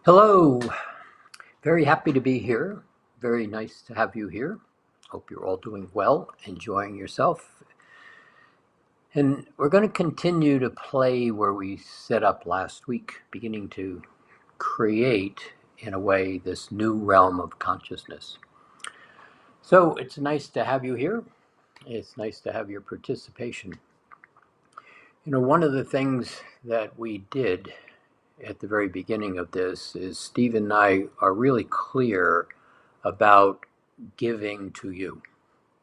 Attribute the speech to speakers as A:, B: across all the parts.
A: Hello, very happy to be here. Very nice to have you here. Hope you're all doing well, enjoying yourself. And we're going to continue to play where we set up last week, beginning to create, in a way, this new realm of consciousness. So it's nice to have you here. It's nice to have your participation. You know, one of the things that we did at the very beginning of this is Steve and I are really clear about giving to you.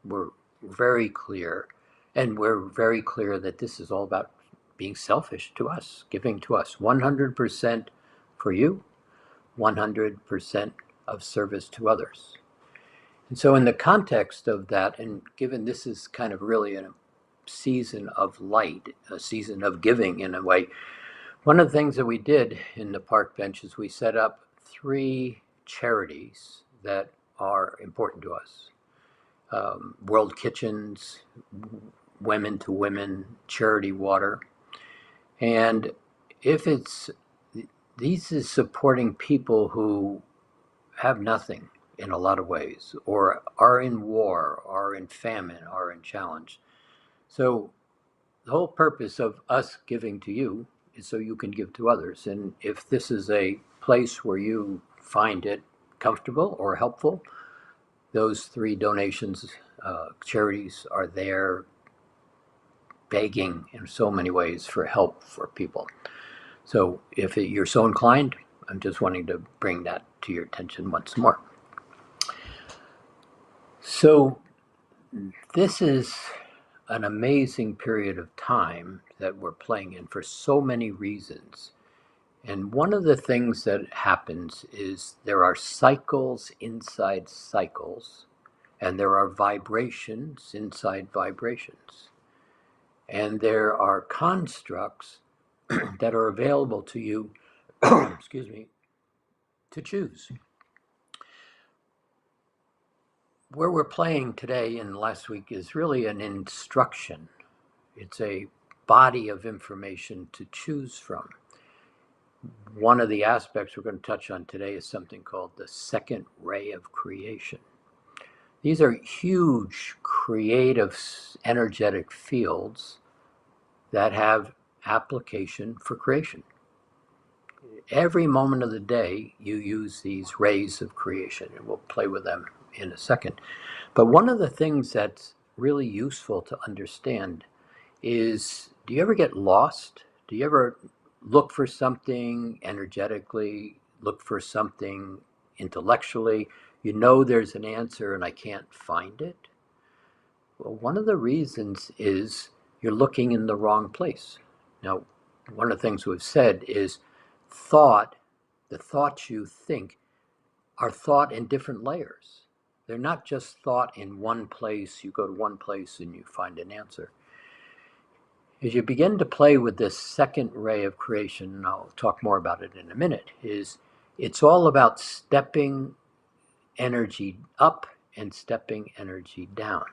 A: We're very clear, and we're very clear that this is all about being selfish to us, giving to us 100% for you, 100% of service to others. And so in the context of that, and given this is kind of really a season of light, a season of giving in a way, one of the things that we did in the park bench is we set up 3 charities that are important to us. World Kitchens, Women to Women, Charity Water. And if these is supporting people who have nothing in a lot of ways, or are in war, are in famine, are in challenge. So the whole purpose of us giving to you is so you can give to others. And if this is a place where you find it comfortable or helpful, those 3 donations, charities are there begging in so many ways for help for people. So if you're so inclined, I'm just wanting to bring that to your attention once more. So this is an amazing period of time that we're playing in for so many reasons. And one of the things that happens is there are cycles inside cycles, and there are vibrations inside vibrations. And there are constructs that are available to you, excuse me, to choose. Where we're playing today and last week is really an instruction. It's a body of information to choose from. One of the aspects we're going to touch on today is something called the second ray of creation. These are huge creative energetic fields that have application for creation. Every moment of the day, you use these rays of creation, and we'll play with them in a second. But one of the things that's really useful to understand is, do you ever get lost? Do you ever look for something energetically, look for something intellectually? You know there's an answer and I can't find it. Well, one of the reasons is you're looking in the wrong place. Now, one of the things we've said is thought, the thoughts you think, are thought in different layers. They're not just thought in one place. You go to one place and you find an answer. As you begin to play with this second ray of creation, and I'll talk more about it in a minute, it's all about stepping energy up and stepping energy down.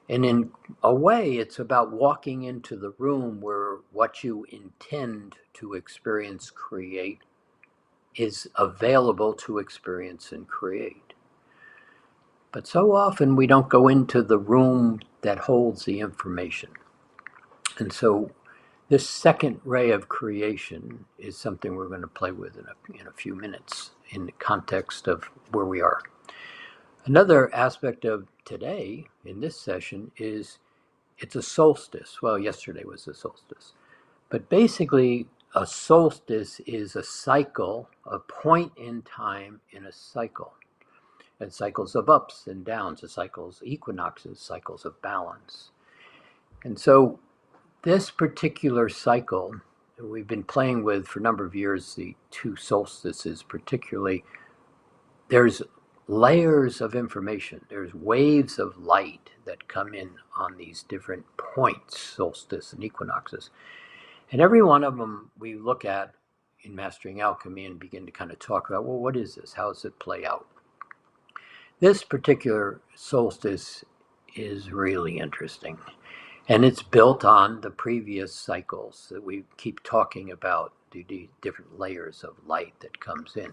A: And in a way, it's about walking into the room where what you intend to experience, create, is available to experience and create. But so often we don't go into the room that holds the information. And so this second ray of creation is something we're going to play with in a few minutes in the context of where we are. Another aspect of today in this session is it's a solstice. Well, yesterday was a solstice. But basically, a solstice is a cycle, a point in time in a cycle. And cycles of ups and downs, cycles, equinoxes, cycles of balance. And so this particular cycle we've been playing with for a number of years, the two solstices particularly, there's layers of information. There's waves of light that come in on these different points, solstice and equinoxes. And every one of them we look at in Mastering Alchemy and begin to kind of talk about, well, what is this? How does it play out? This particular solstice is really interesting. And it's built on the previous cycles that we keep talking about, the different layers of light that comes in.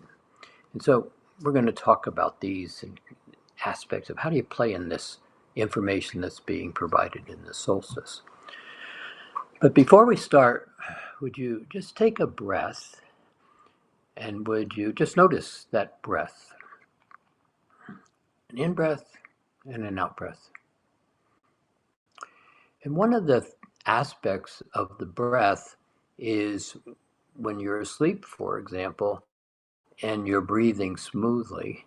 A: And so we're going to talk about these aspects of how do you play in this information that's being provided in the solstice. But before we start, would you just take a breath, and would you just notice that breath? An in-breath and an out-breath. And one of the aspects of the breath is when you're asleep, for example, and you're breathing smoothly.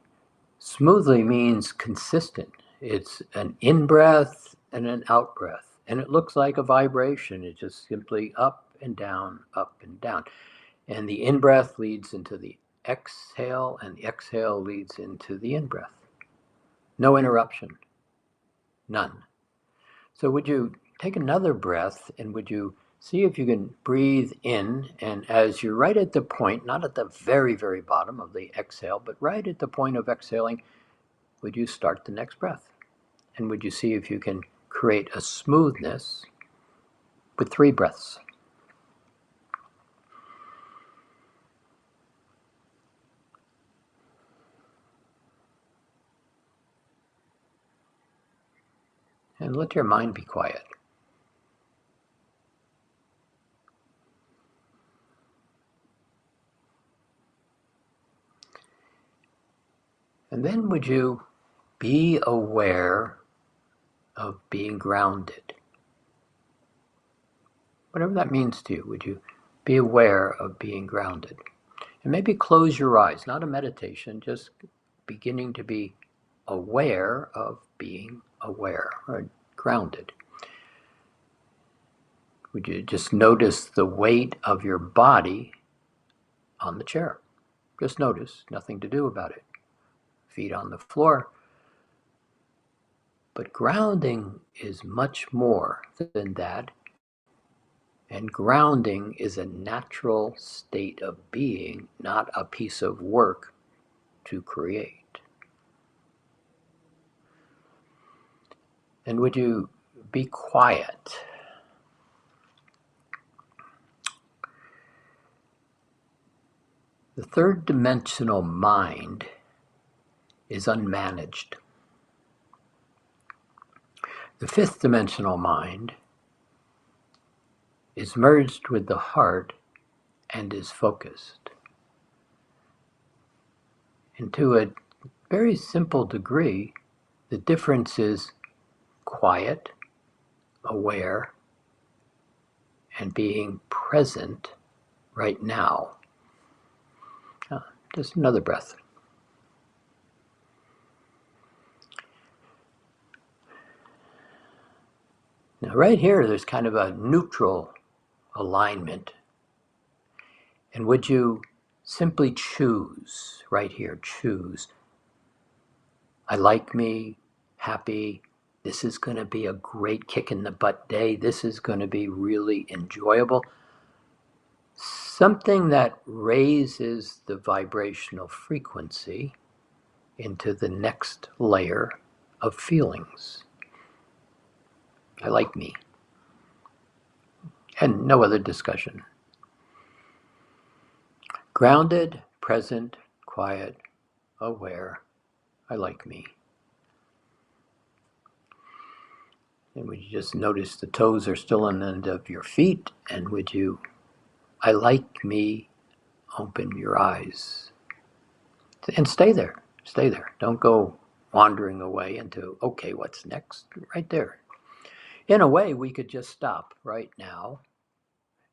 A: Smoothly means consistent. It's an in-breath and an out-breath. And it looks like a vibration. It's just simply up and down, up and down. And the in-breath leads into the exhale, and the exhale leads into the in-breath. No interruption. None. So would you take another breath, and would you see if you can breathe in, and as you're right at the point, not at the very, very bottom of the exhale, but right at the point of exhaling, would you start the next breath? And would you see if you can create a smoothness with 3 breaths? And let your mind be quiet. And then would you be aware of being grounded? Whatever that means to you, would you be aware of being grounded? And maybe close your eyes, not a meditation, just beginning to be aware of being aware or grounded. Would you just notice the weight of your body on the chair? Just notice, nothing to do about it. Feet on the floor. But grounding is much more than that. And grounding is a natural state of being, not a piece of work to create. And would you be quiet? The third dimensional mind is unmanaged. The fifth dimensional mind is merged with the heart and is focused. And to a very simple degree, the difference is quiet, aware, and being present right now. Just another breath. Now right here, there's kind of a neutral alignment. And would you simply choose, right here, choose, I like me, happy, this is going to be a great kick in the butt day, this is going to be really enjoyable. Something that raises the vibrational frequency into the next layer of feelings. I like me. And no other discussion. Grounded, present, quiet, aware. I like me. And would you just notice the toes are still on the end of your feet? And would you, I like me, open your eyes? And stay there. Stay there. Don't go wandering away into, okay, what's next? Right there. In a way, we could just stop right now.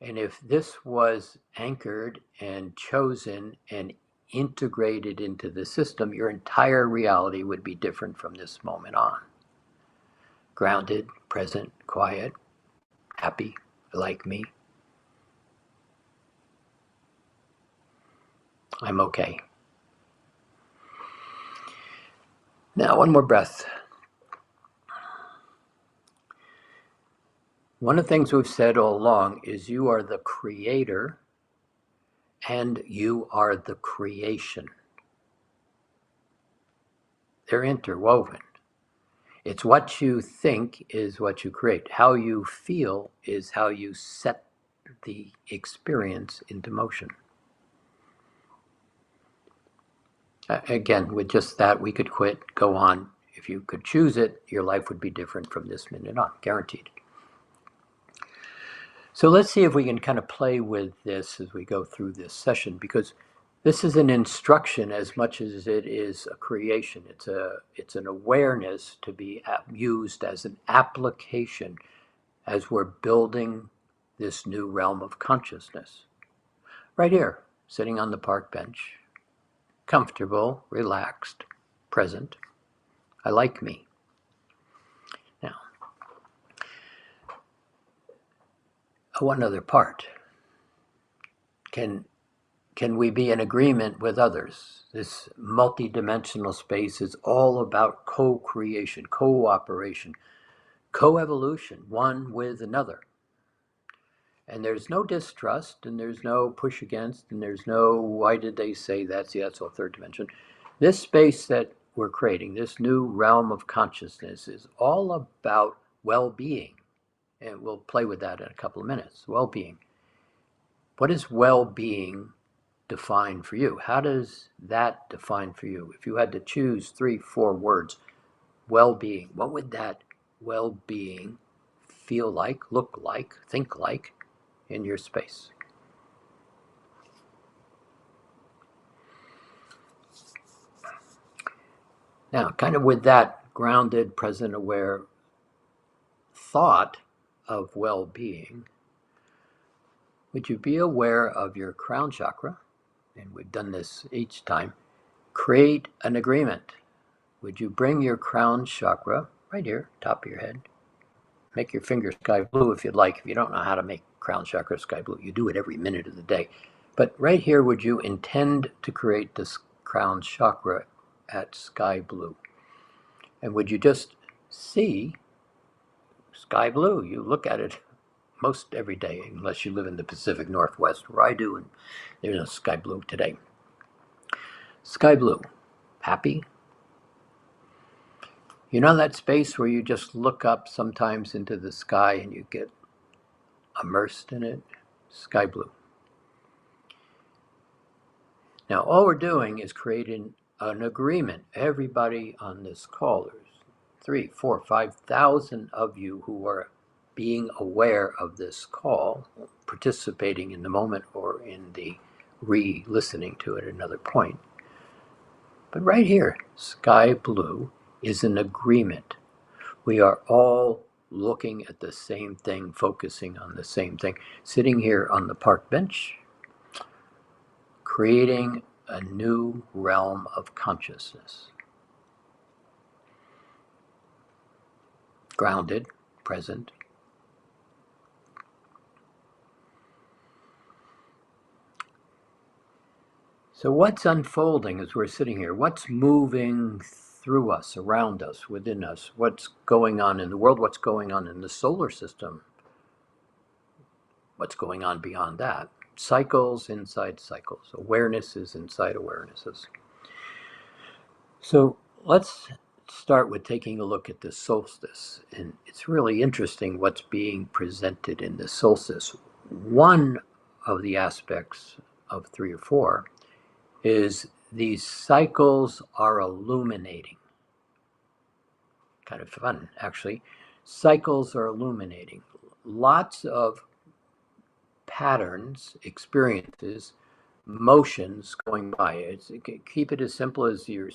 A: And if this was anchored and chosen and integrated into the system, your entire reality would be different from this moment on. Grounded, present, quiet, happy, like me. I'm okay. Now, one more breath. One of the things we've said all along is you are the creator and you are the creation. They're interwoven. It's what you think is what you create. How you feel is how you set the experience into motion. Again, with just that, we could quit, go on. If you could choose it, your life would be different from this minute on, guaranteed. So let's see if we can kind of play with this as we go through this session, because this is an instruction as much as it is a creation. It's an awareness to be used as an application as we're building this new realm of consciousness. Right here, sitting on the park bench, comfortable, relaxed, present. I like me. Now, one other part. Can we be in agreement with others? This multidimensional space is all about co-creation, cooperation, co-evolution, one with another. And there's no distrust, and there's no push against, and there's no, why did they say that? See, that's all third dimension. This space that we're creating, this new realm of consciousness, is all about well-being. And we'll play with that in a couple of minutes. Well-being. What is well-being define for you? How does that define for you? If you had to choose 3-4 words, well-being, what would that well-being feel like, look like, think like in your space? Now, kind of with that grounded, present, aware thought of well-being, would you be aware of your crown chakra? And we've done this each time. Create an agreement. Would you bring your crown chakra right here, top of your head? Make your finger sky blue if you'd like. If you don't know how to make crown chakra sky blue, you do it every minute of the day. But right here, would you intend to create this crown chakra at sky blue? And would you just see sky blue? You look at it most every day, unless you live in the Pacific Northwest, where I do, and there's no sky blue today. Sky blue. Happy? You know that space where you just look up sometimes into the sky and you get immersed in it? Sky blue. Now, all we're doing is creating an agreement. Everybody on this call, there's 3, 4, 5,000 of you who are being aware of this call, participating in the moment or in the re-listening to it at another point. But right here, sky blue is an agreement. We are all looking at the same thing, focusing on the same thing, sitting here on the park bench, creating a new realm of consciousness. Grounded, present, So what's unfolding as we're sitting here? What's moving through us, around us, within us? What's going on in the world? What's going on in the solar system? What's going on beyond that? Cycles inside cycles, awarenesses inside awarenesses. So let's start with taking a look at the solstice. And it's really interesting what's being presented in the solstice. One of the aspects of 3 or 4 is these cycles are illuminating. Kind of fun, actually. Cycles are illuminating. Lots of patterns, experiences, motions going by. Keep it as simple as you're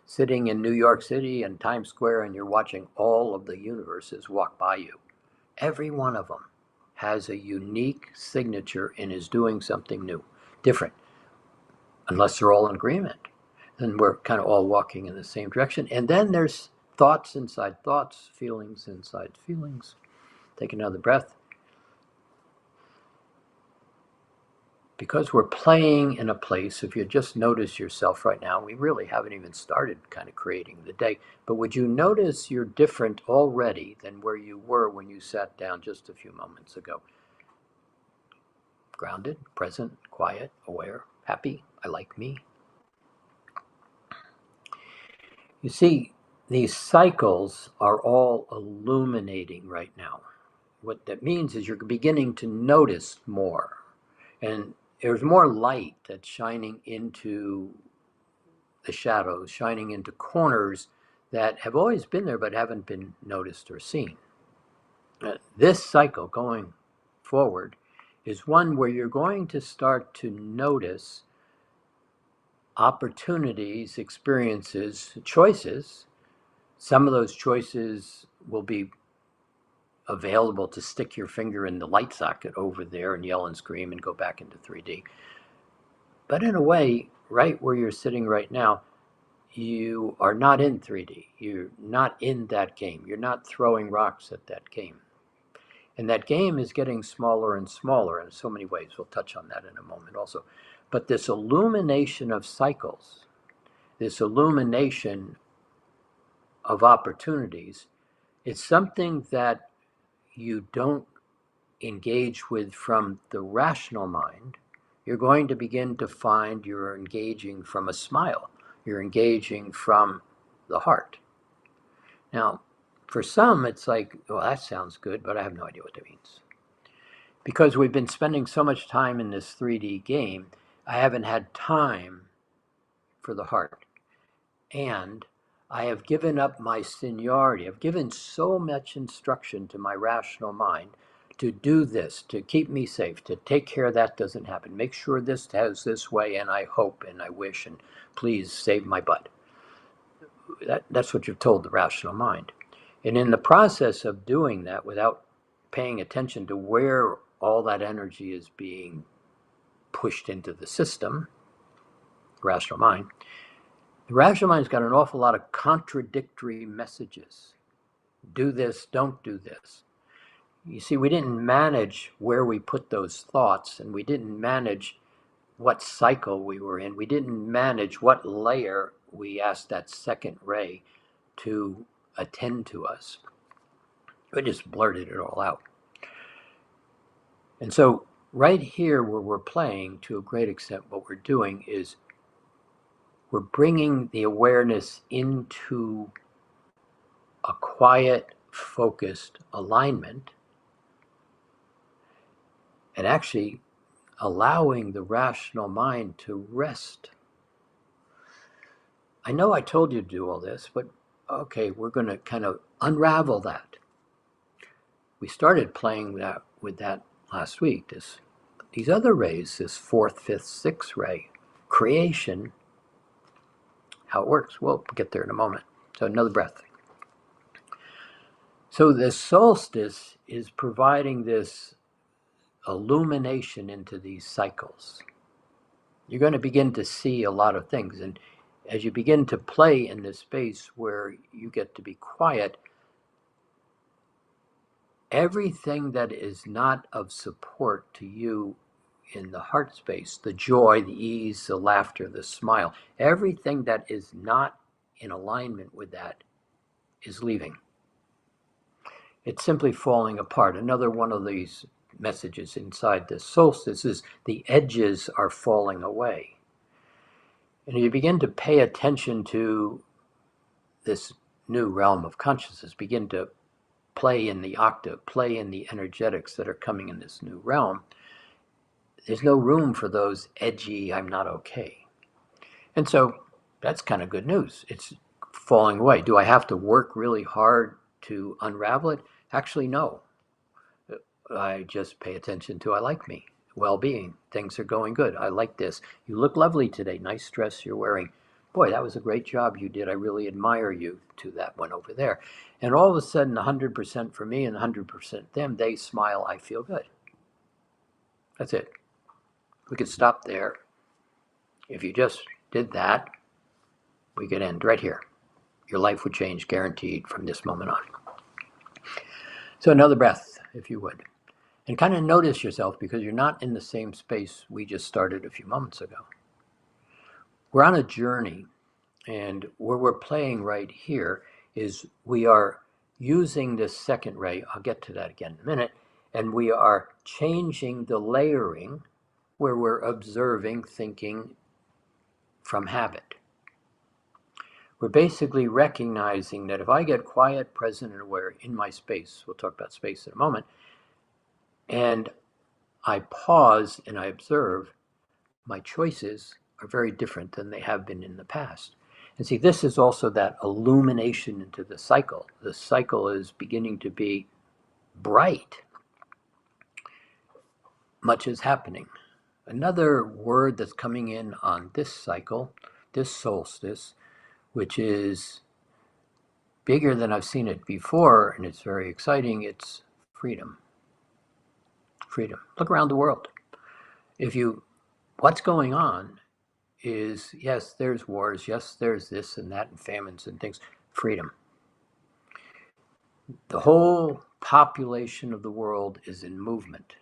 A: sitting in New York City and Times Square and you're watching all of the universes walk by you. Every one of them has a unique signature and is doing something new, different, unless they're all in agreement. Then we're kind of all walking in the same direction. And then there's thoughts inside thoughts, feelings inside feelings. Take another breath. Because we're playing in a place, if you just notice yourself right now, we really haven't even started kind of creating the day, but would you notice you're different already than where you were when you sat down just a few moments ago? Grounded, present, quiet, aware, happy, I like me. You see, these cycles are all illuminating right now. What that means is you're beginning to notice more. And there's more light that's shining into the shadows, shining into corners that have always been there but haven't been noticed or seen. This cycle going forward is one where you're going to start to notice opportunities, experiences, choices. Some of those choices will be available to stick your finger in the light socket over there and yell and scream and go back into 3D. But in a way, right where you're sitting right now, you are not in 3D. You're not in that game. You're not throwing rocks at that game. And that game is getting smaller and smaller in so many ways. We'll touch on that in a moment also. But this illumination of cycles, this illumination of opportunities, it's something that you don't engage with from the rational mind. You're going to begin to find you're engaging from a smile. You're engaging from the heart. Now, for some, it's like, well, that sounds good, but I have no idea what that means. Because we've been spending so much time in this 3D game, I haven't had time for the heart. And I have given up my seniority. I've given so much instruction to my rational mind to do this, to keep me safe, to take care that doesn't happen. Make sure this has this way, and I hope and I wish, and please save my butt. That's what you've told the rational mind. And in the process of doing that, without paying attention to where all that energy is being pushed into the system, rational mind, the rational mind's got an awful lot of contradictory messages. Do this, don't do this. You see, we didn't manage where we put those thoughts, and we didn't manage what cycle we were in. We didn't manage what layer we asked that second ray to attend to us. We just blurted it all out. And so right here where we're playing, to a great extent, what we're doing is we're bringing the awareness into a quiet, focused alignment, and actually allowing the rational mind to rest. I know I told you to do all this, but okay, we're going to kind of unravel that. We started playing with that last week. These other rays, this fourth, fifth, sixth ray, creation, how it works. We'll get there in a moment. So another breath. So the solstice is providing this illumination into these cycles. You're going to begin to see a lot of things. And as you begin to play in this space where you get to be quiet, everything that is not of support to you in the heart space, the joy, the ease, the laughter, the smile, everything that is not in alignment with that is leaving. It's simply falling apart. Another one of these messages inside this solstice is the edges are falling away. And you begin to pay attention to this new realm of consciousness, begin to play in the octave, play in the energetics that are coming in this new realm. There's no room for those edgy, I'm not okay. And so that's kind of good news. It's falling away. Do I have to work really hard to unravel it? Actually, no. I just pay attention to I like me, well-being, things are going good. I like this. You look lovely today. Nice dress you're wearing. Boy, that was a great job you did. I really admire you, to that one over there. And all of a sudden, 100% for me and 100% them, they smile, I feel good. That's it. We could stop there. If you just did that, we could end right here. Your life would change, guaranteed, from this moment on. So another breath, if you would. And kind of notice yourself, because you're not in the same space we just started a few moments ago. We're on a journey, and where we're playing right here is we are using this second ray, I'll get to that again in a minute, and we are changing the layering where we're observing, thinking from habit. We're basically recognizing that if I get quiet, present, and aware in my space, we'll talk about space in a moment, and I pause and I observe, my choices are very different than they have been in the past. And see, this is also that illumination into the cycle. The cycle is beginning to be bright. Much is happening. Another word that's coming in on this cycle, this solstice, which is bigger than I've seen it before, and it's very exciting, it's freedom. Freedom. Look around the world. What's going on is, yes, there's wars, yes, there's this and that and famines and things. Freedom. The whole population of the world is in movement.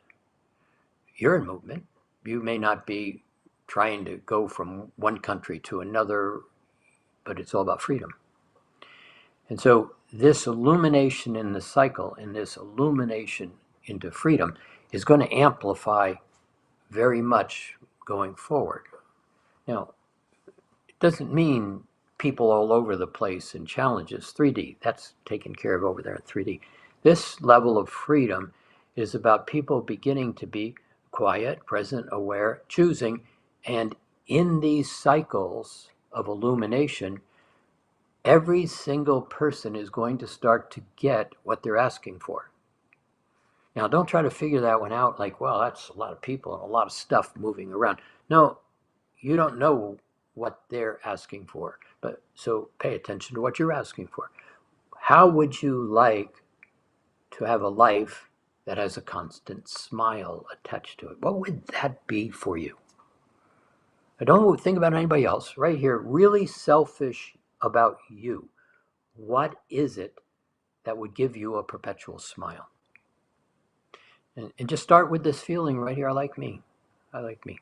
A: You're in movement. You may not be trying to go from one country to another, but it's all about freedom. And so this illumination in the cycle and this illumination into freedom is going to amplify very much going forward. Now, it doesn't mean people all over the place and challenges. 3D, that's taken care of over there in 3D. This level of freedom is about people beginning to be quiet, present, aware, choosing, and in these cycles of illumination, every single person is going to start to get what they're asking for. Now, don't try to figure that one out like, well, that's a lot of people and a lot of stuff moving around. No, you don't know what they're asking for. But so pay attention to what you're asking for. How would you like to have a life that has a constant smile attached to it? What would that be for you? I don't think about anybody else. Right here, really selfish about you. What is it that would give you a perpetual smile? And just start with this feeling right here. I like me. I like me.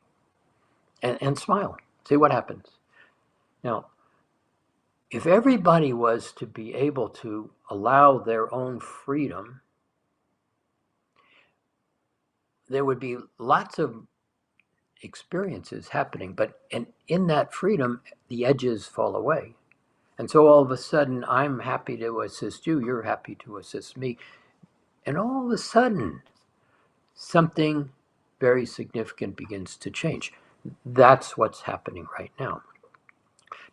A: And smile. See what happens. Now, if everybody was to be able to allow their own freedom, there would be lots of experiences happening, but in that freedom, the edges fall away. And so all of a sudden, I'm happy to assist you, you're happy to assist me. And all of a sudden, something very significant begins to change. That's what's happening right now.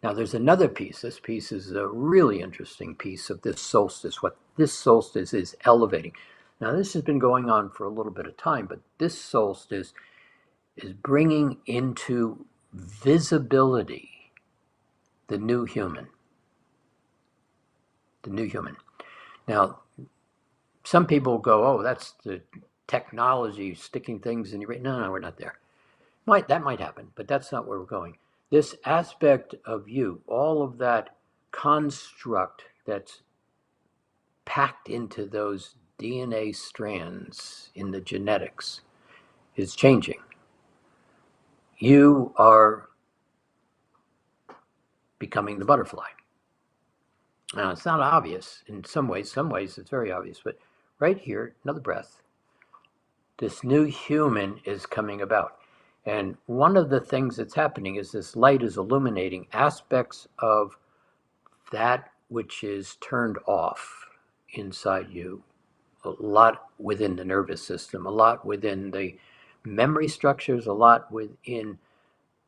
A: Now, there's another piece. This piece is a really interesting piece of this solstice, what this solstice is elevating. Now, this has been going on for a little bit of time, but this solstice is bringing into visibility the new human. The new human. Now, some people go, oh, that's the technology sticking things in your brain. No, we're not there. That might happen, but that's not where we're going. This aspect of you, all of that construct that's packed into those DNA strands in the genetics is changing. you are becoming the butterfly. Now, it's not obvious in some ways it's very obvious, but right here, another breath, this new human is coming about. And one of the things that's happening is this light is illuminating aspects of that which is turned off inside you, a lot within the nervous system, a lot within the memory structures, a lot within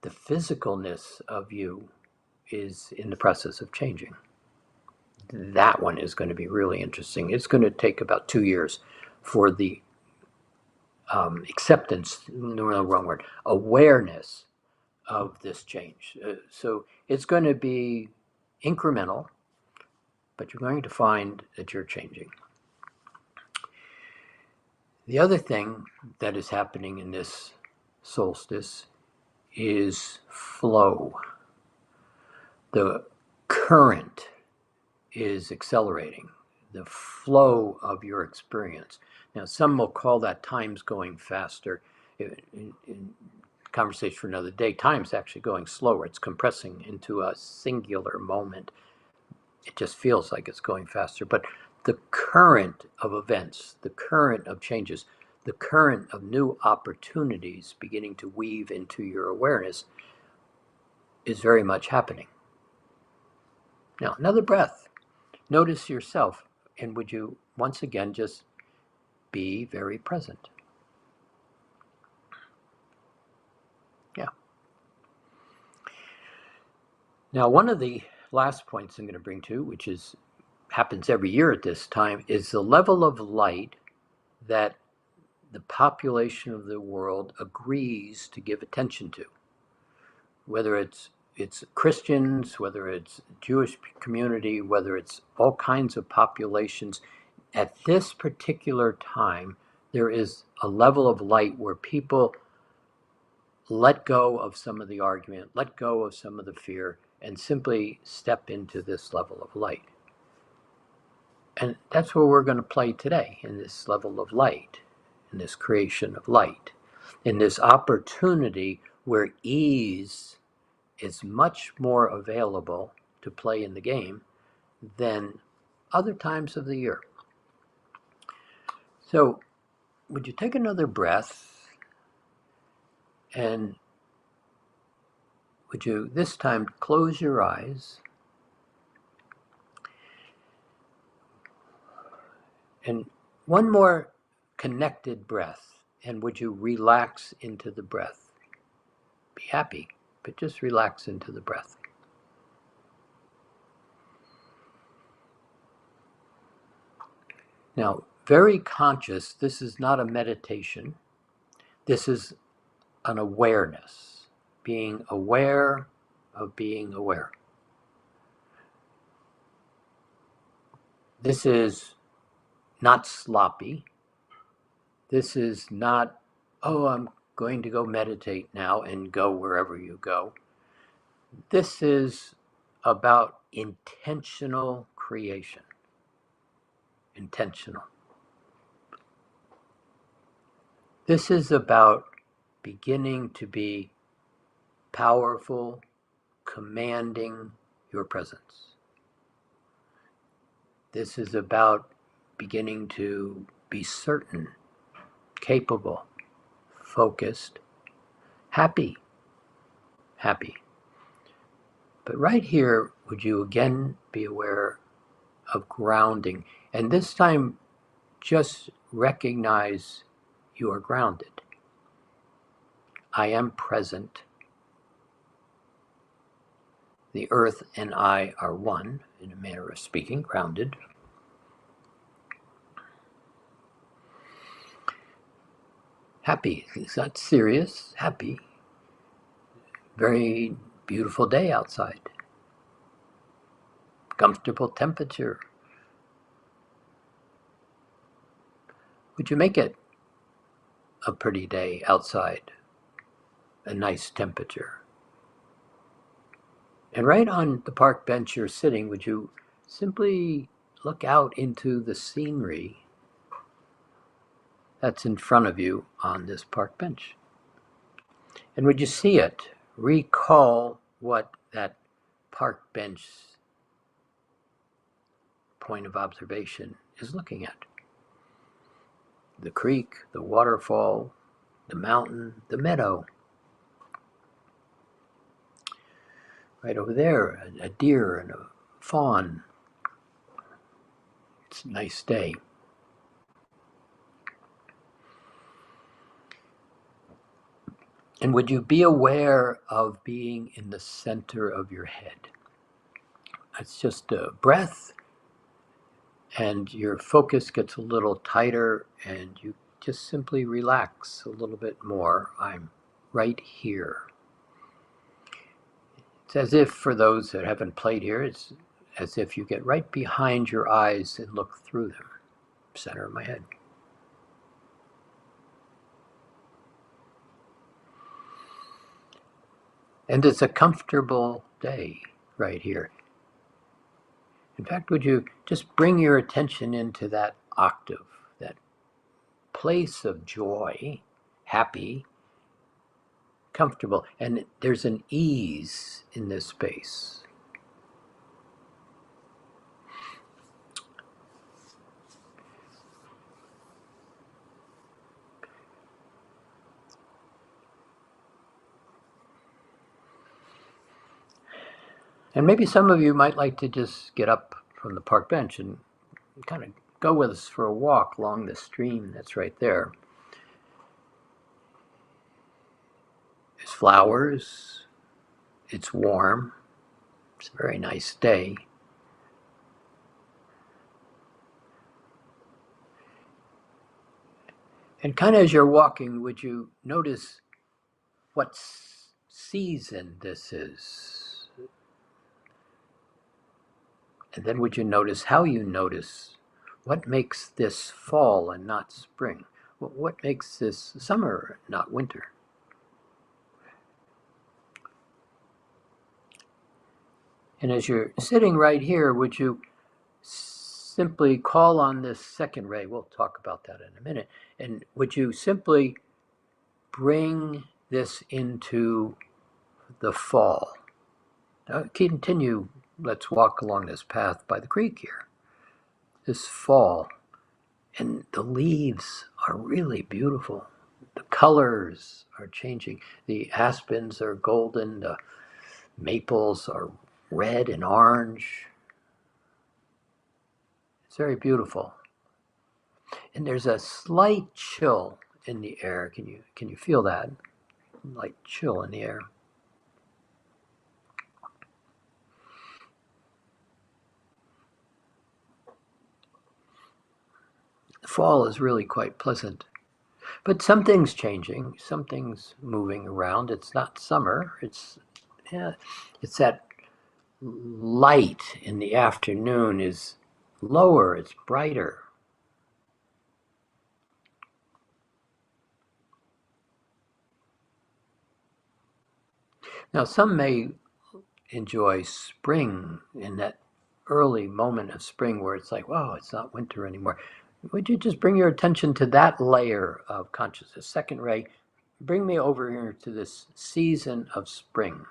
A: the physicalness of you is in the process of changing. That one is going to be really interesting. It's going to take about 2 years for the acceptance, no, wrong word, awareness of this change. So it's going to be incremental, but you're going to find that you're changing. The other thing that is happening in this solstice is flow. The current is accelerating, the flow of your experience. Now, some will call that time's going faster. In conversation for another day, time's actually going slower. It's compressing into a singular moment. It just feels like it's going faster. But the current of events, the current of changes, the current of new opportunities beginning to weave into your awareness is very much happening. Now, another breath. Notice yourself, and would you once again just be very present? Yeah. Now, one of the last points I'm going to bring to, which happens every year at this time, is the level of light that the population of the world agrees to give attention to. Whether it's Christians, whether it's Jewish community, whether it's all kinds of populations, at this particular time, there is a level of light where people let go of some of the argument, let go of some of the fear, and simply step into this level of light. And that's where we're going to play today, in this level of light, in this creation of light, in this opportunity where ease is much more available to play in the game than other times of the year. So, would you take another breath, and would you this time close your eyes and one more connected breath, and would you relax into the breath? Be happy, but just relax into the breath. Now, very conscious, this is not a meditation. This is an awareness, being aware of being aware. This is not sloppy. This is not, oh, I'm going to go meditate now and go wherever you go. This is about intentional creation. Intentional. This is about beginning to be powerful, commanding your presence. This is about beginning to be certain, capable, focused, happy. But right here, would you again be aware of grounding? And this time, just recognize you are grounded. I am present. The earth and I are one, in a manner of speaking, grounded. Happy. It's not serious. Happy. Very beautiful day outside. Comfortable temperature. Would you make it a pretty day outside? A nice temperature. And right on the park bench you're sitting, would you simply look out into the scenery that's in front of you on this park bench? And would you see it? Recall what that park bench point of observation is looking at. The creek, the waterfall, the mountain, the meadow. Right over there, a deer and a fawn. It's a nice day. And would you be aware of being in the center of your head? It's just a breath, and your focus gets a little tighter, and you just simply relax a little bit more. I'm right here. It's as if, for those that haven't played here, it's as if you get right behind your eyes and look through them. Center of my head. And it's a comfortable day right here. In fact, would you just bring your attention into that octave, that place of joy, happy, comfortable, and there's an ease in this space. And maybe some of you might like to just get up from the park bench and kind of go with us for a walk along the stream that's right there. There's flowers, it's warm, it's a very nice day. And kind of as you're walking, would you notice what season this is? And then would you notice how you notice what makes this fall and not spring? What makes this summer, not winter? And as you're sitting right here, would you simply call on this second ray? We'll talk about that in a minute. And would you simply bring this into the fall? Now, continue. Let's walk along this path by the creek here. This fall. And the leaves are really beautiful. The colors are changing. The aspens are golden. The maples are red and orange. It's very beautiful. And there's a slight chill in the air. Can you feel that? Light chill in the air. The fall is really quite pleasant. But something's changing. Something's moving around. It's not summer. It's that light in the afternoon is lower. It's brighter. Now, some may enjoy spring in that early moment of spring where it's like, wow, it's not winter anymore. Would you just bring your attention to that layer of consciousness? Second ray, bring me over here to this season of spring.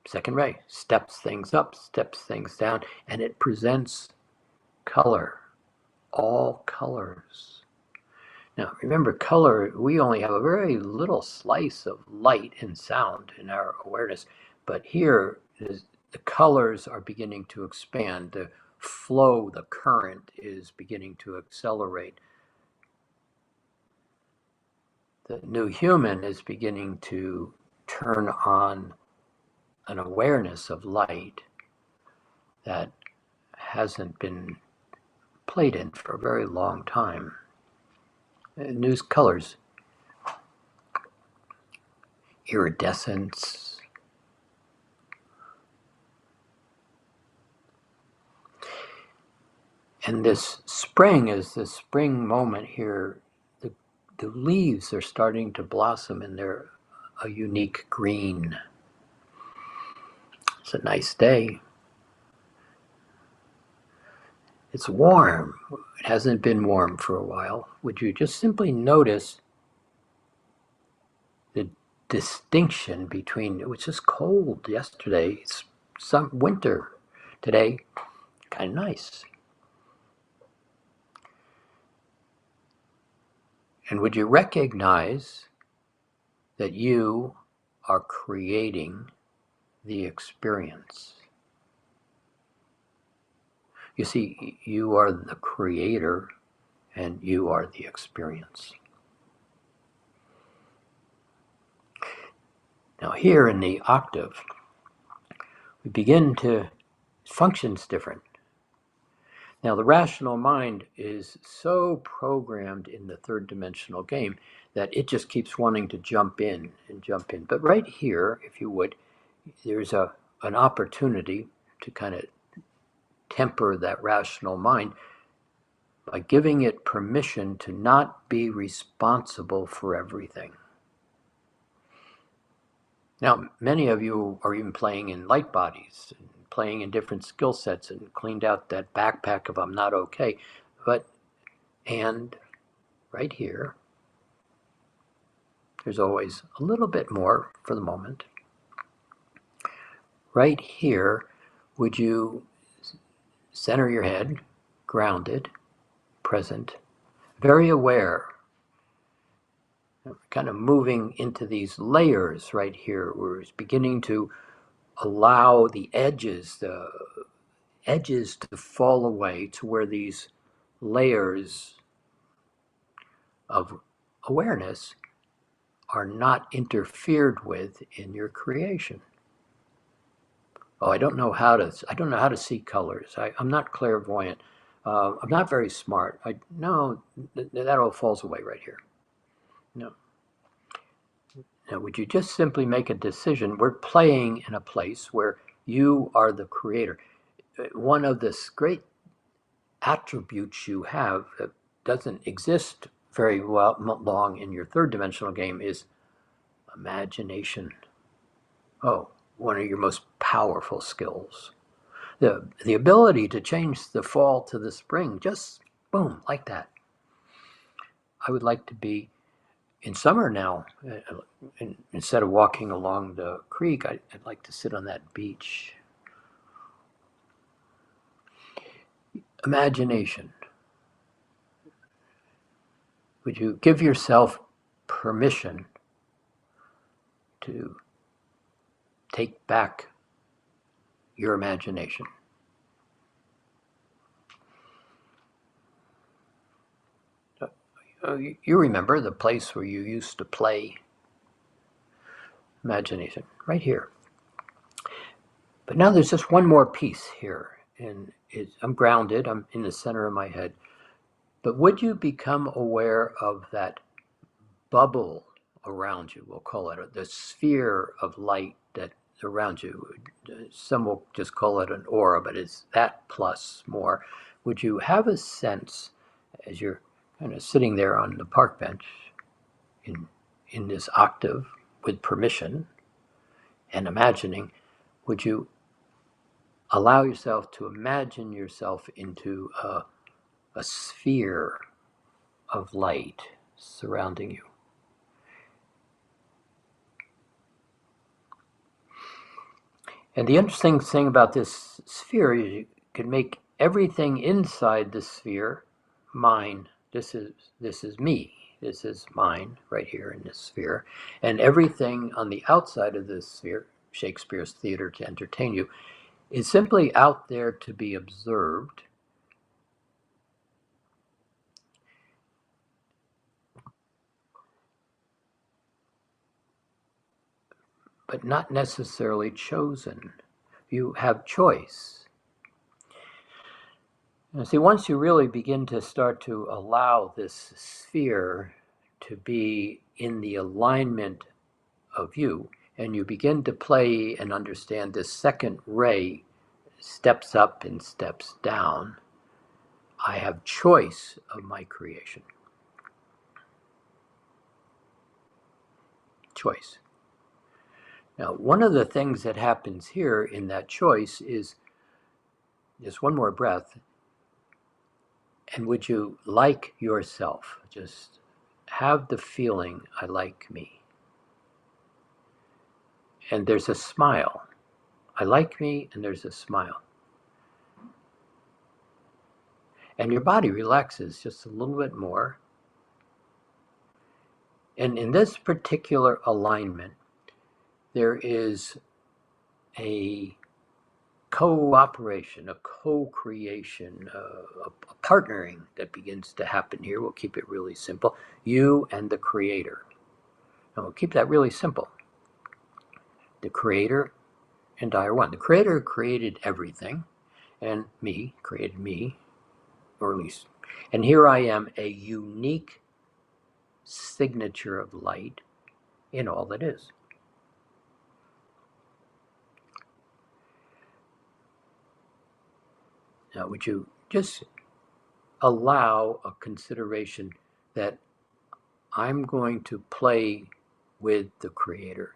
A: Second ray steps things up, steps things down, and it presents color, all colors. Now, remember, color, we only have a very little slice of light and sound in our awareness, but here the colors are beginning to expand. The flow, the current is beginning to accelerate. The new human is beginning to turn on an awareness of light that hasn't been played in for a very long time. New colors, iridescence, and this spring is the spring moment here. The leaves are starting to blossom and they're a unique green. It's a nice day. It's warm. It hasn't been warm for a while. Would you just simply notice distinction between, it was just cold yesterday, it's some winter today, kind of nice. And would you recognize that you are creating the experience? You see, you are the creator and you are the experience. Now here in the octave, we begin to, functions different. Now the rational mind is so programmed in the third dimensional game that it just keeps wanting to jump in and jump in. But right here, if you would, there's an opportunity to kind of temper that rational mind by giving it permission to not be responsible for everything. Now, many of you are even playing in light bodies, and playing in different skill sets, and cleaned out that backpack of I'm not okay. And right here, there's always a little bit more for the moment. Right here, would you center your head, grounded, present, very aware, kind of moving into these layers right here, where it's beginning to allow the edges to fall away to where these layers of awareness are not interfered with in your creation. Oh, I don't know how to see colors. I'm not clairvoyant. I'm not very smart. That all falls away right here. No. Now, would you just simply make a decision? We're playing in a place where you are the creator. One of the great attributes you have that doesn't exist very long in your third dimensional game is imagination. Oh, one of your most powerful skills. The ability to change the fall to the spring, just boom, like that. I would like to be in summer now. Instead of walking along the creek, I'd like to sit on that beach. Imagination. Would you give yourself permission to take back your imagination? You remember the place where you used to play. Imagination, right here. But now there's just one more piece here, and I'm grounded, I'm in the center of my head. But would you become aware of that bubble around you? We'll call it the sphere of light that around you. Some will just call it an aura, but it's that plus more. Would you have a sense, as you're kind of sitting there on the park bench in this octave with permission and imagining, would you allow yourself to imagine yourself into a sphere of light surrounding you? And the interesting thing about this sphere is you can make everything inside the sphere mine. This is me. This is mine right here in this sphere. And everything on the outside of this sphere, Shakespeare's theater to entertain you, is simply out there to be observed. But not necessarily chosen. You have choice. And see, once you really begin to start to allow this sphere to be in the alignment of you, and you begin to play and understand this second ray steps up and steps down, I have choice of my creation. Choice. Now, one of the things that happens here in that choice is just one more breath. And would you like yourself? Just have the feeling, I like me. and there's a smile. I like me, and there's a smile. And your body relaxes just a little bit more. And in this particular alignment, there is a cooperation, a co-creation, a partnering that begins to happen here. We'll keep it really simple. You and the Creator. And we'll keep that really simple. The Creator and I are one. The Creator created everything, and me created me, or at least. And here I am, a unique signature of light in all that is. Now, would you just allow a consideration that I'm going to play with the Creator?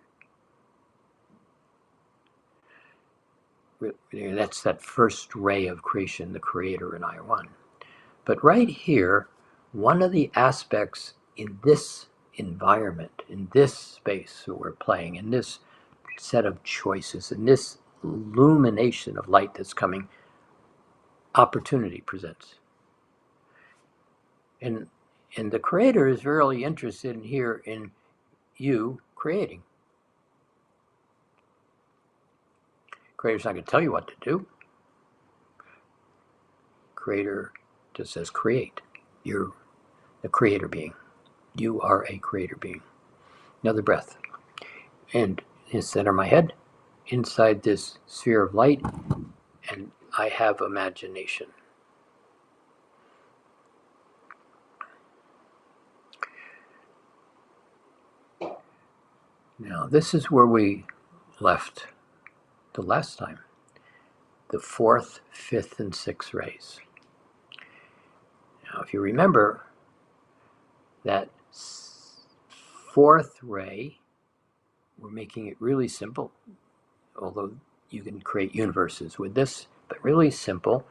A: That's that first ray of creation, the Creator and I are one. But right here, one of the aspects in this environment, in this space that we're playing, in this set of choices, in this illumination of light that's coming, opportunity presents. And the Creator is really interested here in you creating. Creator's not going to tell you what to do. Creator just says create. You're the creator being. You are a creator being. Another breath. And in the center of my head, inside this sphere of light, and I have imagination. Now, this is where we left the last time. The fourth, fifth, and sixth rays. Now, if you remember, that fourth ray, we're making it really simple, although you can create universes with this, but really simple.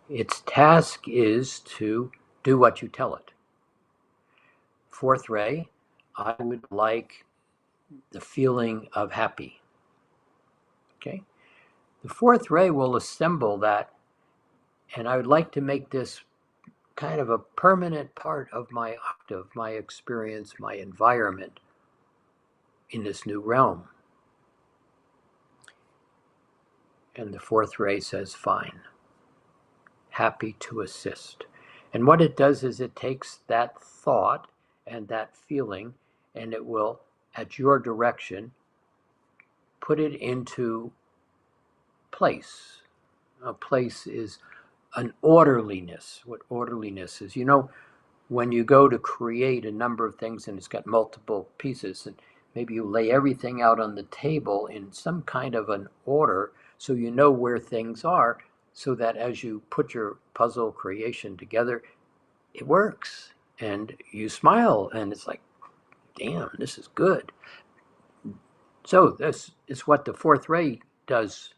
A: Its task is to do what you tell it. Fourth ray, I would like the feeling of happy. Okay? The fourth ray will assemble that, and I would like to make this kind of a permanent part of my octave, my experience, my environment in this new realm. And the fourth ray says, fine. Happy to assist. And what it does is it takes that thought and that feeling, and it will, at your direction, put it into place. A place is an orderliness. What orderliness is, when you go to create a number of things and it's got multiple pieces, and maybe you lay everything out on the table in some kind of an order so you know where things are, so that as you put your puzzle creation together, it works. And you smile and it's like, damn, this is good. So this is what the fourth ray does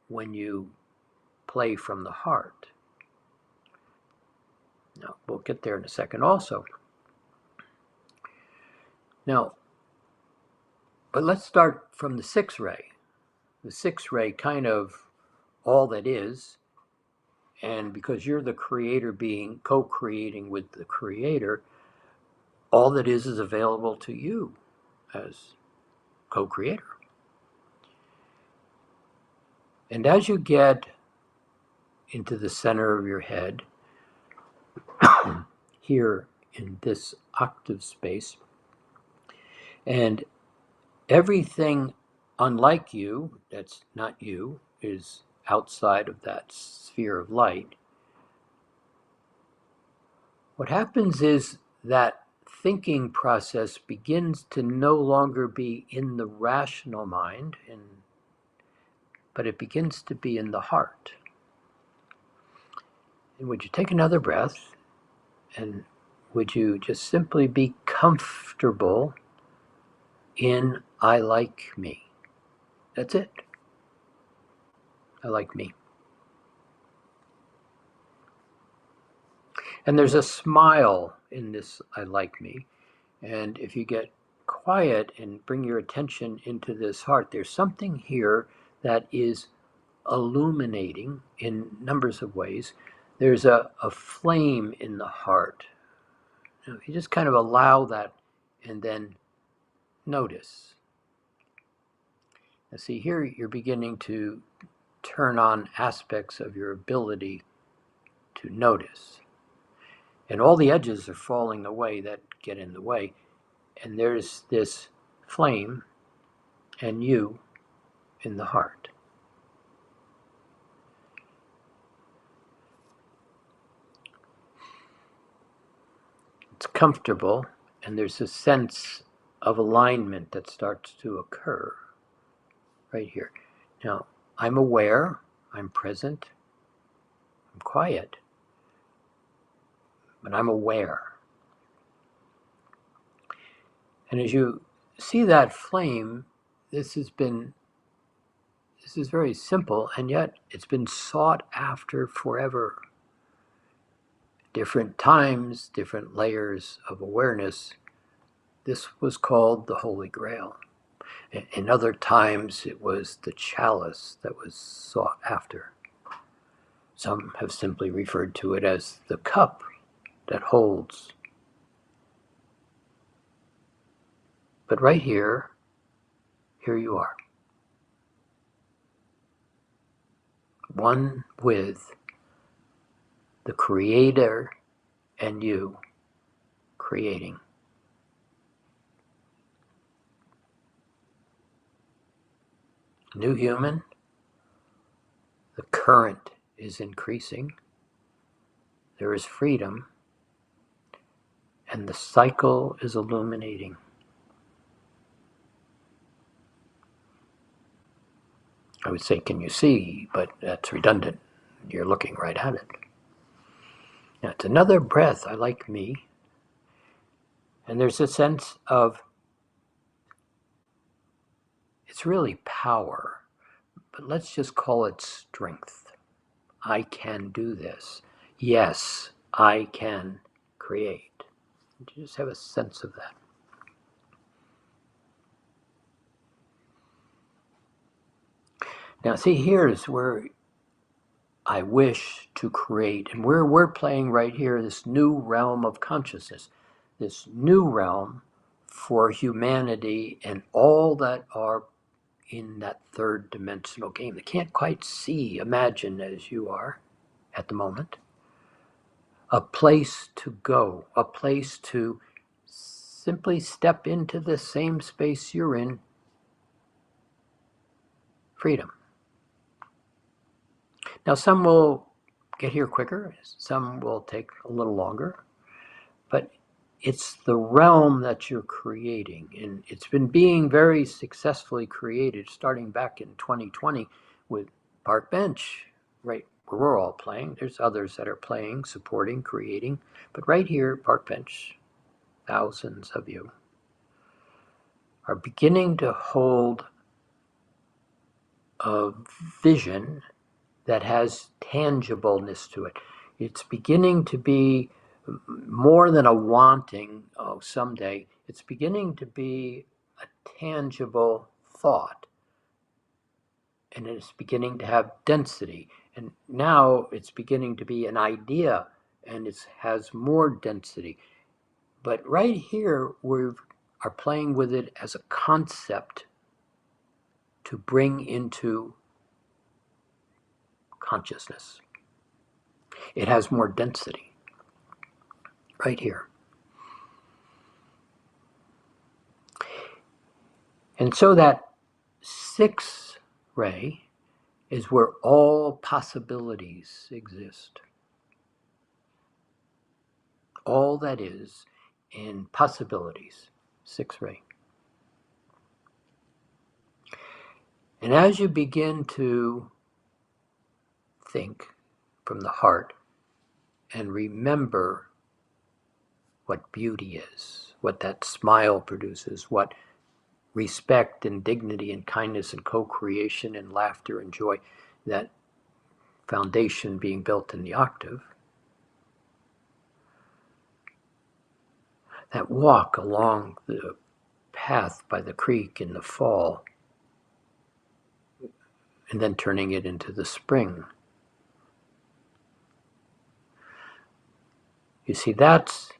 A: when you play from the heart. Now, we'll get there in a second also. Now, but let's start from the sixth ray. The sixth ray, kind of all that is, and because you're the creator being, co-creating with the Creator, all that is available to you as co-creator. And as you get into the center of your head, here in this octave space, and everything unlike you, that's not you, is outside of that sphere of light, what happens is that thinking process begins to no longer be in the rational mind, but it begins to be in the heart. And would you take another breath, and would you just simply be comfortable in I like me? That's it. I like me. And there's a smile in this I like me. And if you get quiet and bring your attention into this heart, there's something here that is illuminating in numbers of ways. There's a flame in the heart. Now, if you just kind of allow that and then notice. Now, see, here you're beginning to turn on aspects of your ability to notice. And all the edges are falling away that get in the way. And there's this flame and you in the heart. It's comfortable, and there's a sense of alignment that starts to occur right here. Now, I'm aware, I'm present, I'm quiet, but I'm aware. And as you see that flame, this is very simple, and yet it's been sought after forever. Different times, different layers of awareness. This was called the Holy Grail. In other times, it was the chalice that was sought after. Some have simply referred to it as the cup that holds. But right here you are. One with the Creator and you creating. New human, the current is increasing. There is freedom, and the cycle is illuminating. I would say, can you see? But that's redundant. You're looking right at it. Now, it's another breath. I like me. And there's a sense of, it's really power, but let's just call it strength. I can do this. Yes, I can create. You just have a sense of that. Now, see, here's where I wish to create, and where we're playing right here, this new realm of consciousness, this new realm for humanity and all that are in that third dimensional game. They can't quite see, imagine as you are at the moment. A place to go, a place to simply step into the same space you're in. Freedom. Now, some will get here quicker, some will take a little longer, but it's the realm that you're creating, and it's been being very successfully created starting back in 2020 with Park Bench, right where we're all playing. There's others that are playing, supporting, creating, but right here, Park Bench, thousands of you are beginning to hold a vision that has tangibleness to it. It's beginning to be more than a wanting, oh, someday. It's beginning to be a tangible thought. And it's beginning to have density. And now it's beginning to be an idea, and it has more density. But right here, we are playing with it as a concept to bring into consciousness. It has more density right here. And so that 6th ray is where all possibilities exist. All that is in possibilities, 6th ray. And as you begin to think from the heart and remember what beauty is, what that smile produces, what respect and dignity and kindness and co-creation and laughter and joy, that foundation being built in the octave, that walk along the path by the creek in the fall, and then turning it into the spring. You see, that's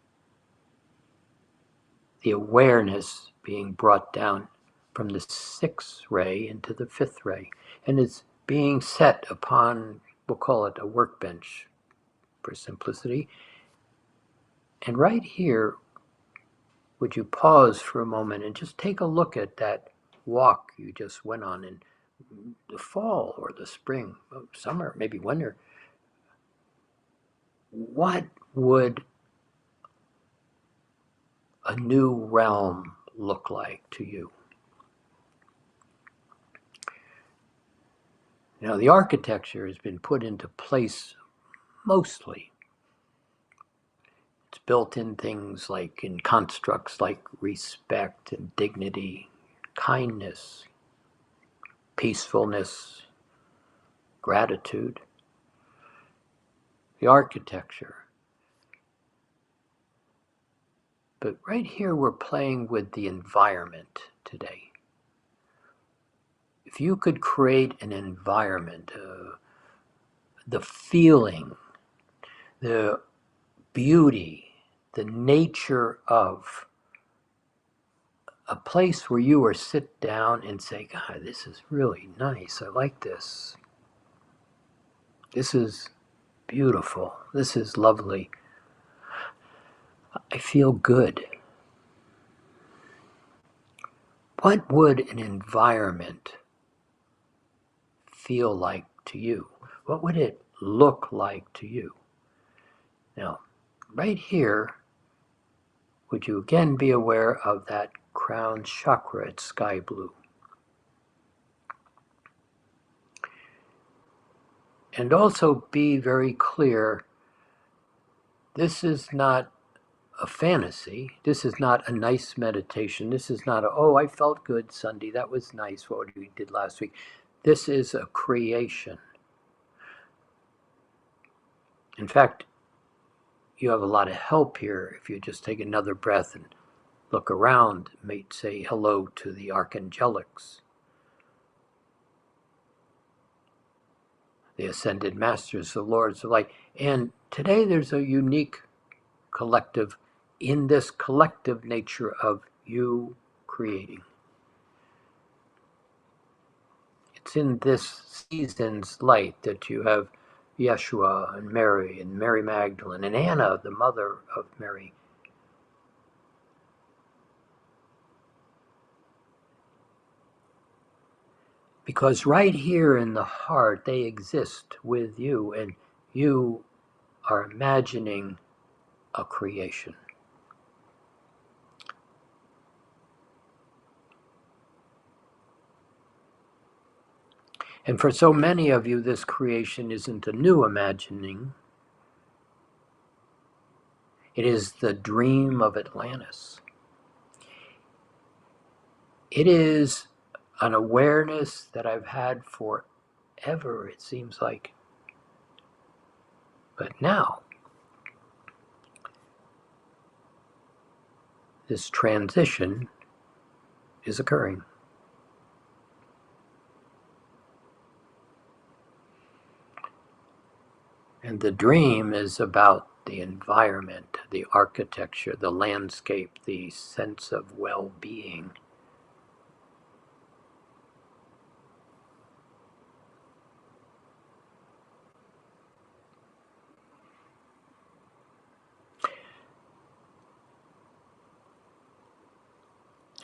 A: the awareness being brought down from the sixth ray into the fifth ray, and it's being set upon, we'll call it a workbench for simplicity. And right here, would you pause for a moment and just take a look at that walk you just went on in the fall or the spring, summer, maybe winter? What would a new realm look like to you? Now, the architecture has been put into place mostly. It's built in things like in constructs like respect and dignity, kindness, peacefulness, gratitude. The architecture. But right here, we're playing with the environment today. If you could create an environment, the feeling, the beauty, the nature of a place where you are sit down and say, God, this is really nice. I like this. This is beautiful. This is lovely. I feel good. What would an environment feel like to you? What would it look like to you? Now, right here, would you again be aware of that crown chakra at sky blue? And also be very clear, this is not a fantasy. This is not a nice meditation. This is not oh, I felt good Sunday. That was nice what we did last week. This is a creation. In fact, you have a lot of help here if you just take another breath and look around, may say hello to the archangelics, the ascended masters, the lords of light. And today there's a unique collective in this collective nature of you creating. It's in this season's light that you have Yeshua and Mary Magdalene and Anna, the mother of Mary. Because right here in the heart, they exist with you, and you are imagining a creation. And for so many of you, this creation isn't a new imagining. It is the dream of Atlantis. It is an awareness that I've had forever, it seems like. But now, this transition is occurring. And the dream is about the environment, the architecture, the landscape, the sense of well-being.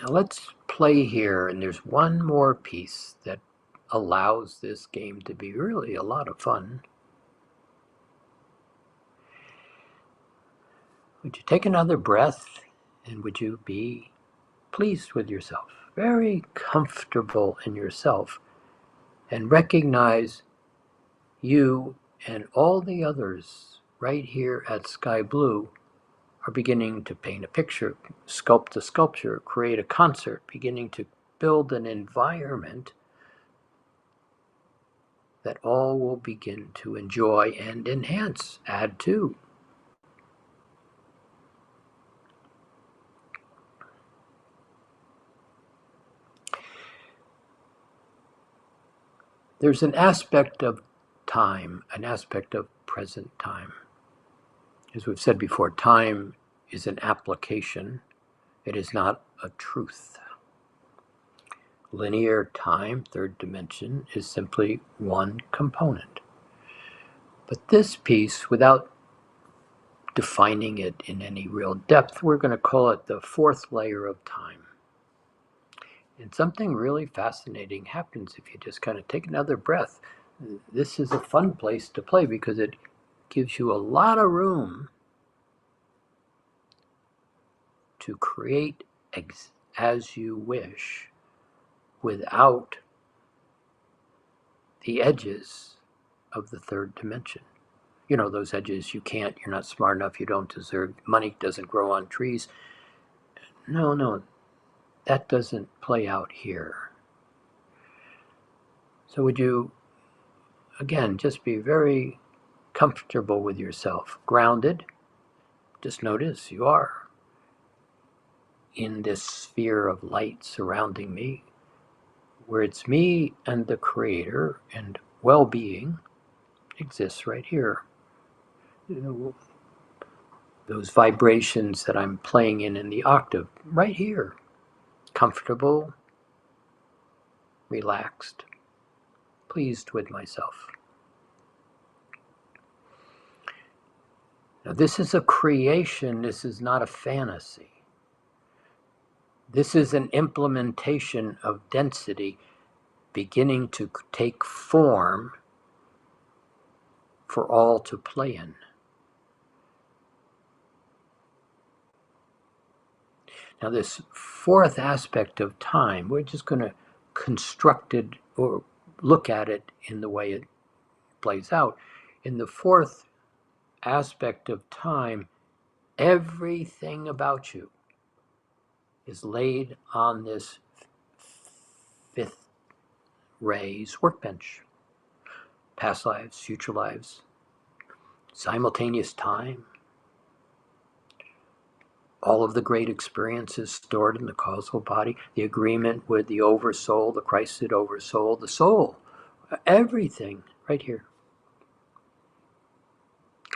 A: Now let's play here, and there's one more piece that allows this game to be really a lot of fun. Would you take another breath, and would you be pleased with yourself, very comfortable in yourself, and recognize you and all the others right here at Sky Blue are beginning to paint a picture, sculpt a sculpture, create a concert, beginning to build an environment that all will begin to enjoy and enhance, add to. There's an aspect of time, an aspect of present time. As we've said before, time is an application. It is not a truth. Linear time, third dimension, is simply one component. But this piece, without defining it in any real depth, we're going to call it the fourth layer of time. And something really fascinating happens if you just kind of take another breath. This is a fun place to play because it gives you a lot of room to create as you wish without the edges of the third dimension. You know, those edges, you can't, you're not smart enough, you don't deserve, money doesn't grow on trees. No, that doesn't play out here. So would you, again, just be very comfortable with yourself, grounded. Just notice you are in this sphere of light surrounding me, where it's me and the Creator, and well-being exists right here. You know, those vibrations that I'm playing in the octave, right here. Comfortable, relaxed, pleased with myself. Now, this is a creation, this is not a fantasy. This is an implementation of density beginning to take form for all to play in. Now, this fourth aspect of time, we're just going to construct it or look at it in the way it plays out. In the fourth aspect of time, everything about you is laid on this fifth ray's workbench. Past lives, future lives, simultaneous time, all of the great experiences stored in the causal body, the agreement with the oversoul, the Christed oversoul, the soul, everything right here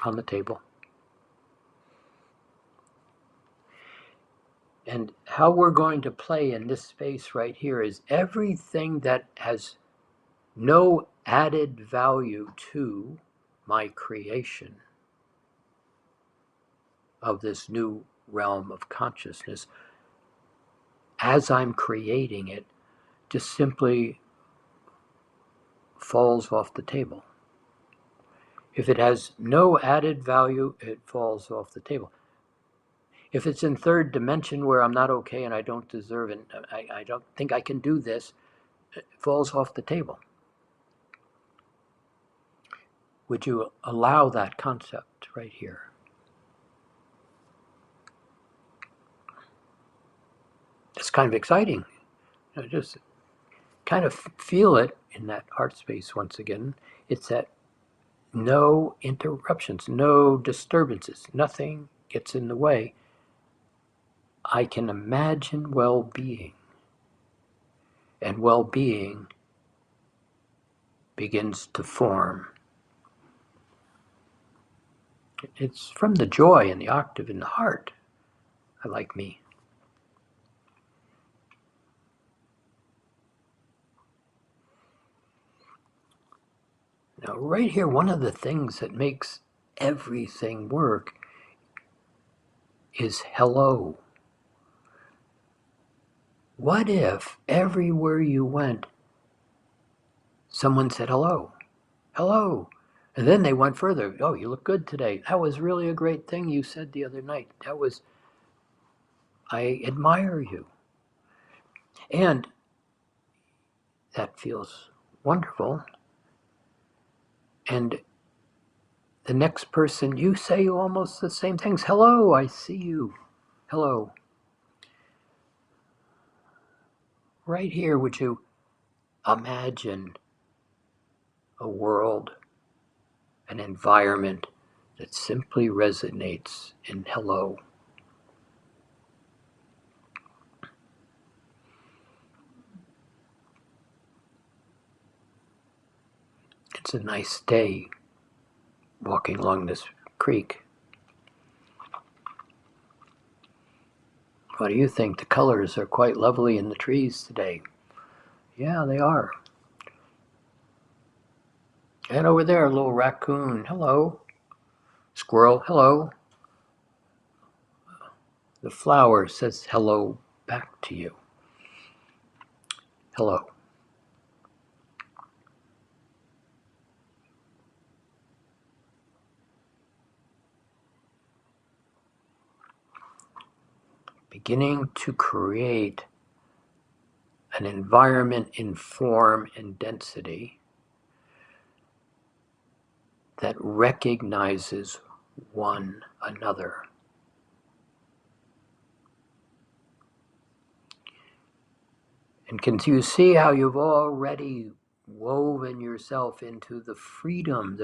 A: on the table. And how we're going to play in this space right here is everything that has no added value to my creation of this new realm of consciousness. As I'm creating it, just simply falls off the table. If it has no added value, it falls off the table. If it's in third dimension where I'm not okay and I don't deserve it, I don't think I can do this, it falls off the table. Would you allow that concept right here? It's kind of exciting. You know, just kind of feel it in that heart space once again. It's that no interruptions, no disturbances, nothing gets in the way. I can imagine well-being, and well-being begins to form. It's from the joy and the octave in the heart. I like me. Now, right here, one of the things that makes everything work is hello. What if everywhere you went, someone said hello? Hello. And then they went further. Oh, you look good today. That was really a great thing you said the other night. I admire you. And that feels wonderful. And the next person, you say almost the same things. Hello, I see you. Hello. Right here, would you imagine a world, an environment that simply resonates in hello? It's a nice day walking along this creek. What do you think? The colors are quite lovely in the trees today. Yeah, they are. And over there, a little raccoon. Hello. Squirrel. Hello. The flower says hello back to you. Hello. Beginning to create an environment in form and density that recognizes one another. And can you see how you've already woven yourself into the freedom,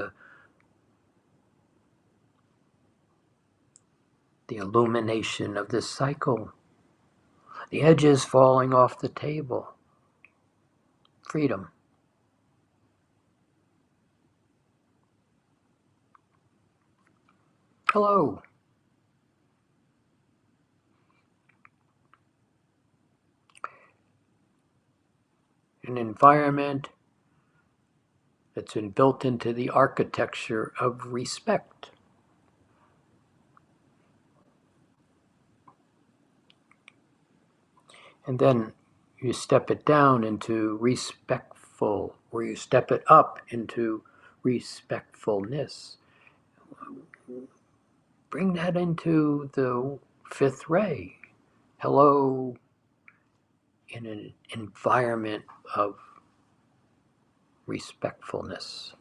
A: the illumination of this cycle, the edges falling off the table, freedom. Hello. An environment that's been built into the architecture of respect. And then you step it down into respectful, or you step it up into respectfulness. Bring that into the fifth ray. Hello, in an environment of respectfulness.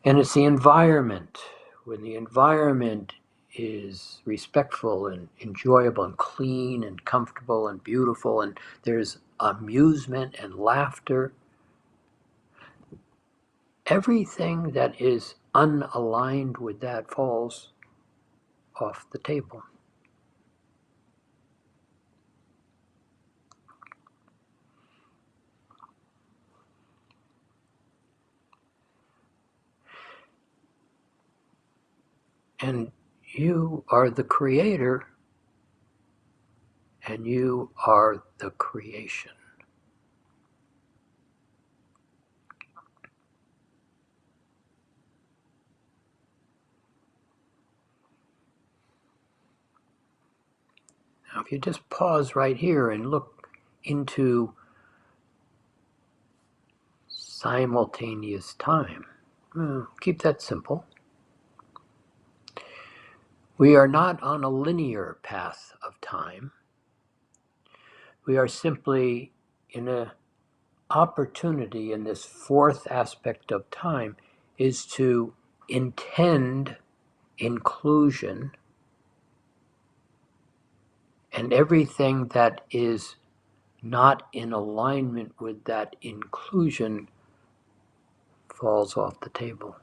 A: And it's the environment. When the environment is respectful and enjoyable and clean and comfortable and beautiful, and there's amusement and laughter, everything that is unaligned with that falls off the table. And you are the creator, and you are the creation. Now, if you just pause right here and look into simultaneous time, keep that simple. We are not on a linear path of time. We are simply in an opportunity in this fourth aspect of time is to intend inclusion, and everything that is not in alignment with that inclusion falls off the table.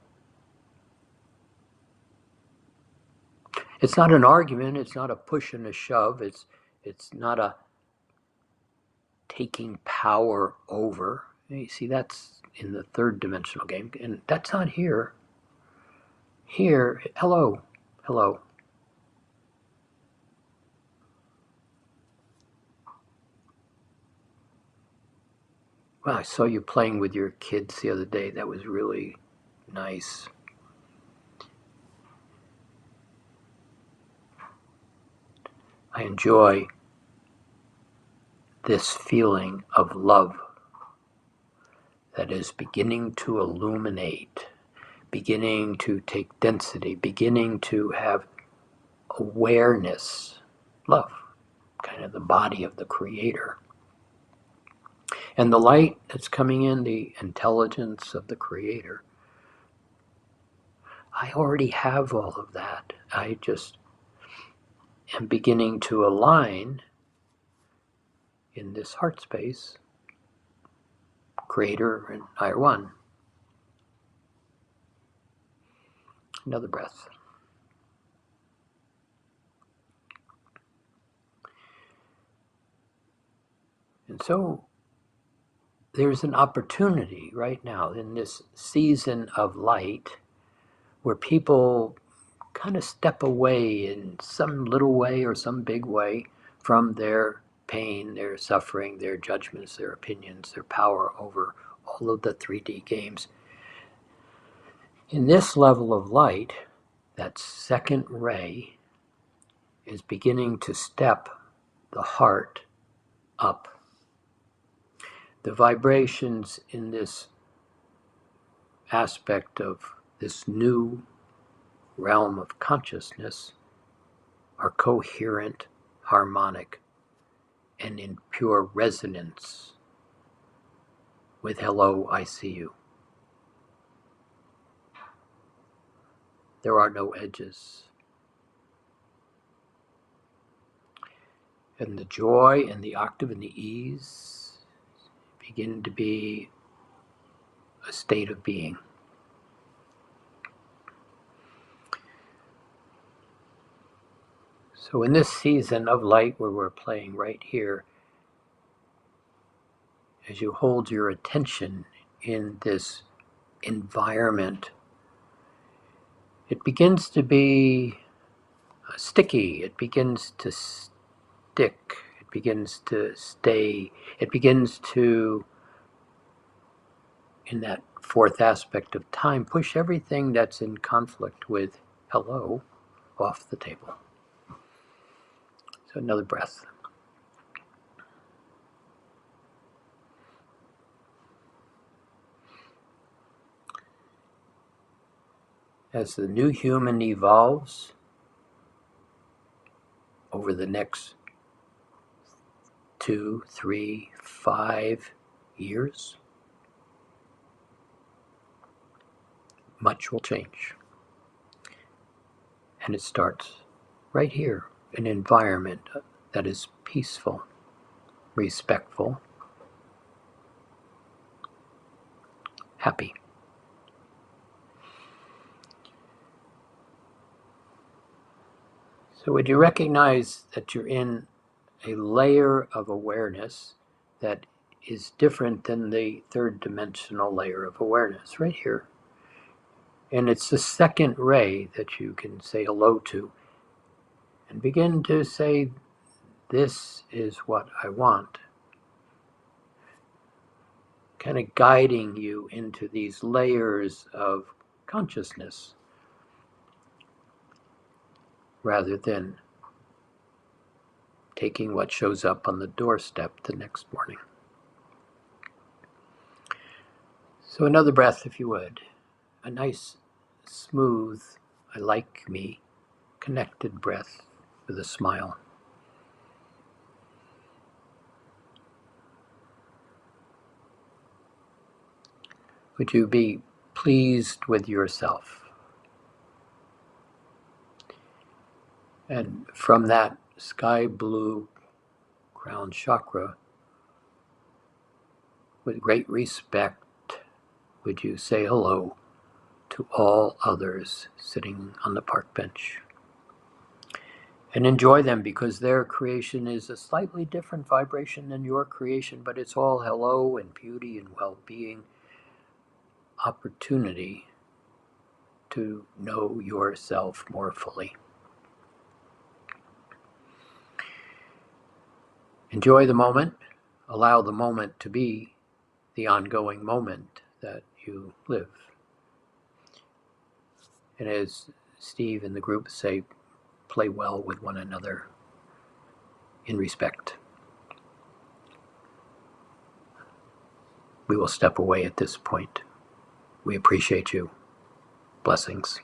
A: It's not an argument, it's not a push and a shove, it's not a taking power over. You see, that's in the third dimensional game, and that's not here. Here, hello, hello. Well, I saw you playing with your kids the other day. That was really nice. I enjoy this feeling of love that is beginning to illuminate, beginning to take density, beginning to have awareness, love, kind of the body of the creator. And the light that's coming in, the intelligence of the creator, I already have all of that. I just am beginning to align in this heart space, creator and I are one. Another breath. And And so there's an opportunity right now in this season of light where people kind of step away in some little way or some big way from their pain, their suffering, their judgments, their opinions, their power over all of the 3D games. In this level of light, that second ray is beginning to step the heart up. The vibrations in this aspect of this new realm of consciousness are coherent, harmonic, and in pure resonance with hello, I see you. There are no edges. And the joy and the octave and the ease begin to be a state of being. So in this season of light where we're playing right here, as you hold your attention in this environment, it begins to be sticky, it begins to stick, it begins to stay, it begins to, in that fourth aspect of time, push everything that's in conflict with hello off the table. So another breath. As the new human evolves over the next 2, 3, 5 years, much will change. And it starts right here, an environment that is peaceful, respectful, happy. So would you recognize that you're in a layer of awareness that is different than the third dimensional layer of awareness right here? And it's the second ray that you can say hello to and begin to say, this is what I want. Kind of guiding you into these layers of consciousness rather than taking what shows up on the doorstep the next morning. So another breath, if you would. A nice, smooth, I like me, connected breath with a smile. Would you be pleased with yourself? And from that sky blue crown chakra, with great respect, would you say hello to all others sitting on the park bench? And enjoy them, because their creation is a slightly different vibration than your creation, but it's all hello and beauty and well-being, opportunity to know yourself more fully. Enjoy the moment. Allow the moment to be the ongoing moment that you live. And as Steve and the group say, play well with one another in respect. We will step away at this point. We appreciate you. Blessings.